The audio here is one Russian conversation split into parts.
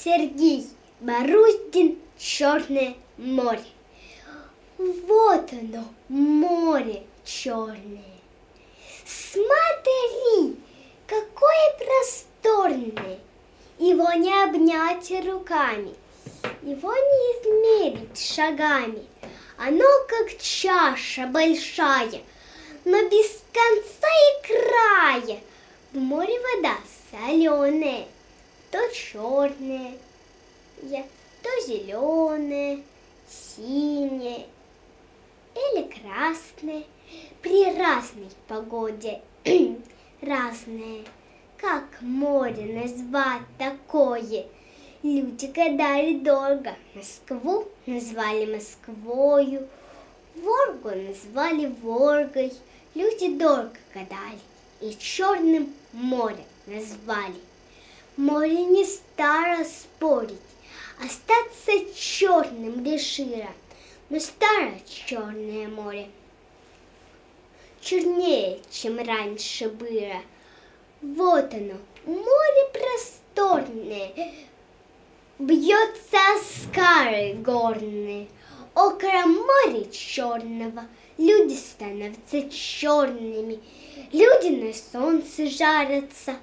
Сергей Боруздин «Черное море». Вот оно, море черное. Смотри, какое просторное. Его не обнять руками, его не измерить шагами. Оно как чаша большая, но без конца и края. В море вода соленая, то черная, то зеленая, синяя или красная. При разной погоде разное. Как море назвать такое? Люди гадали долго. Москву назвали Москвою, Волгу назвали Волгой. Люди долго гадали и Черным морем назвали. Море не стало спорить, остаться черным решило, но старое Черное море чернее, чем раньше было. Вот оно, море просторное, бьется о скалы горные. Около моря черного люди становятся черными, люди на солнце жарятся,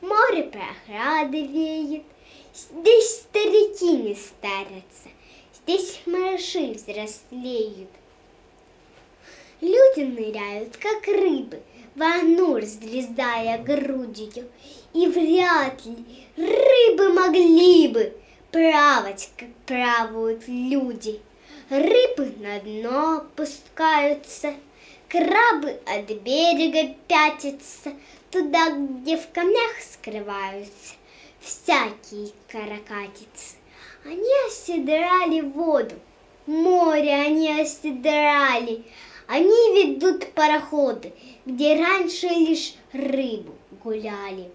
море прохлады веет. Здесь старики не старятся, здесь малыши взрослеют. Люди ныряют, как рыбы, в ону разрезая грудью, и вряд ли рыбы могли бы плавать, как плавают люди. Рыбы на дно опускаются, крабы от берега пятятся, туда, где в камнях скрываются всякие каракатицы. Они оседрали воду, море они оседрали. Они ведут пароходы, где раньше лишь рыбу гуляли.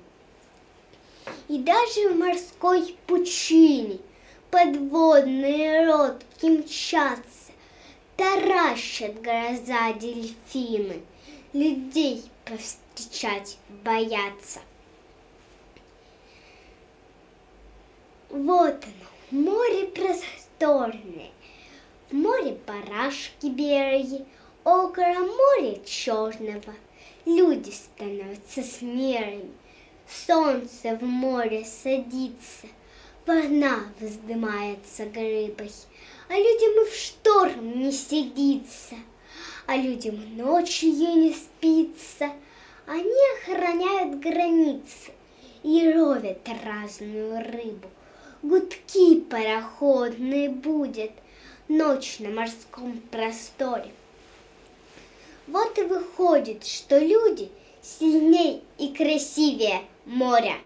И даже в морской пучине подводные лодки мчатся, таращат глаза дельфины, людей повстречать боятся. Вот оно, море просторное, в море барашки белые. Около моря черного люди становятся смелыми. Солнце в море садится, волна вздымается глыбой, а людям и в шторм не сидится, а людям ночью не спится. Они охраняют границы и ловят разную рыбу. Гудки пароходные будет ночь на морском просторе. Вот и выходит, что люди сильней и красивее моря.